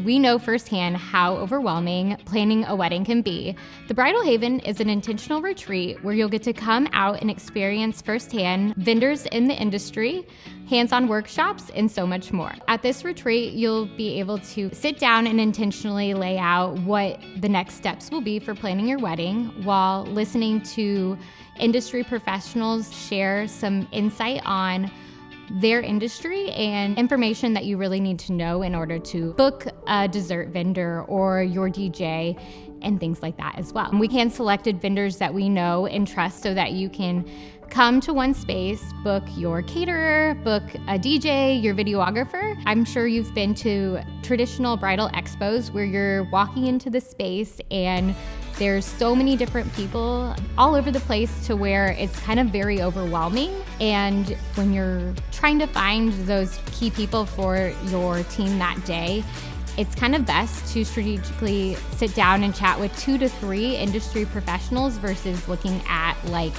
we know firsthand how overwhelming planning a wedding can be. The Bridal Haven is an intentional retreat where you'll get to come out and experience firsthand vendors in the industry, hands-on workshops, and so much more. At this retreat, you'll be able to sit down and intentionally lay out what the next steps will be for planning your wedding while listening to industry professionals share some insight on their industry and information that you really need to know in order to book a dessert vendor or your DJ and things like that as well. We hand-selected vendors that we know and trust so that you can come to one space, book your caterer, book a DJ, your videographer. I'm sure you've been to traditional bridal expos where you're walking into the space and there's so many different people all over the place to where it's kind of very overwhelming. And when you're trying to find those key people for your team that day, it's kind of best to strategically sit down and chat with 2 to 3 industry professionals versus looking at like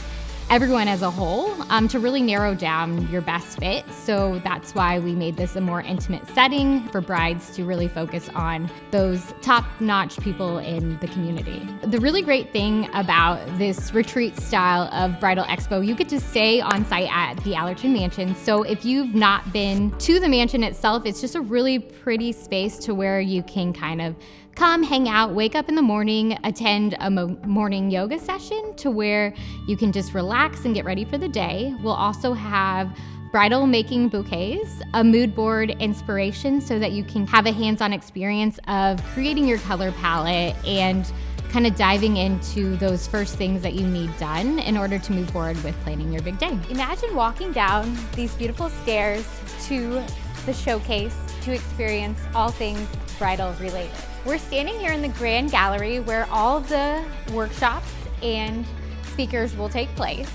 everyone as a whole to really narrow down your best fit. So that's why we made this a more intimate setting for brides to really focus on those top-notch people in the community. The really great thing about this retreat style of Bridal Expo, you get to stay on site at the Allerton Mansion. So if you've not been to the mansion itself, it's just a really pretty space to where you can kind of come, hang out, wake up in the morning, attend a morning yoga session to where you can just relax and get ready for the day. We'll also have bridal making bouquets, a mood board inspiration so that you can have a hands-on experience of creating your color palette and kind of diving into those first things that you need done in order to move forward with planning your big day. Imagine walking down these beautiful stairs to the showcase to experience all things bridal related. We're standing here in the Grand Gallery where all of the workshops and speakers will take place.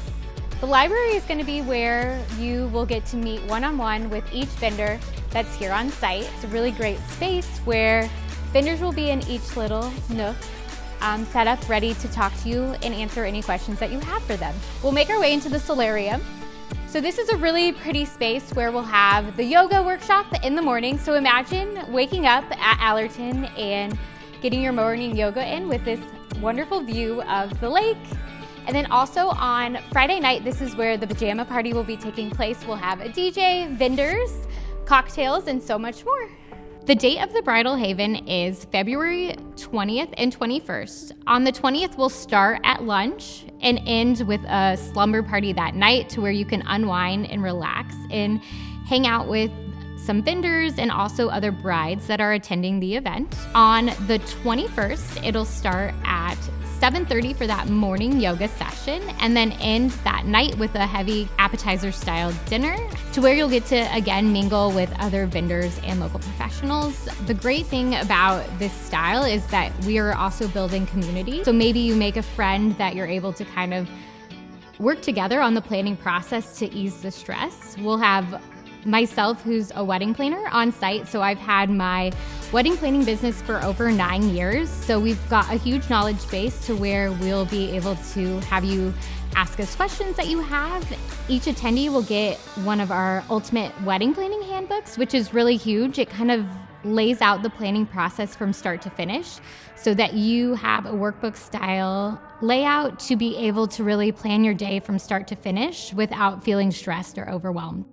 The library is going to be where you will get to meet one-on-one with each vendor that's here on site. It's a really great space where vendors will be in each little nook set up ready to talk to you and answer any questions that you have for them. We'll make our way into the solarium. So this is a really pretty space where we'll have the yoga workshop in the morning. So imagine waking up at Allerton and getting your morning yoga in with this wonderful view of the lake. And then also on Friday night, this is where the pajama party will be taking place. We'll have a DJ, vendors, cocktails, and so much more. The date of the Bridal Haven is February 20th and 21st. On the 20th, we'll start at lunch and end with a slumber party that night to where you can unwind and relax and hang out with some vendors and also other brides that are attending the event. On the 21st, it'll start at 7:30 for that morning yoga session and then end that night with a heavy appetizer-style dinner to where you'll get to, again, mingle with other vendors and local professionals. The great thing about this style is that we are also building community. So maybe you make a friend that you're able to kind of work together on the planning process to ease the stress. We'll have myself, who's a wedding planner, on site. So I've had my wedding planning business for over 9 years. So we've got a huge knowledge base to where we'll be able to have you ask us questions that you have. Each attendee will get one of our ultimate wedding planning handbooks, which is really huge. It kind of lays out the planning process from start to finish so that you have a workbook style layout to be able to really plan your day from start to finish without feeling stressed or overwhelmed.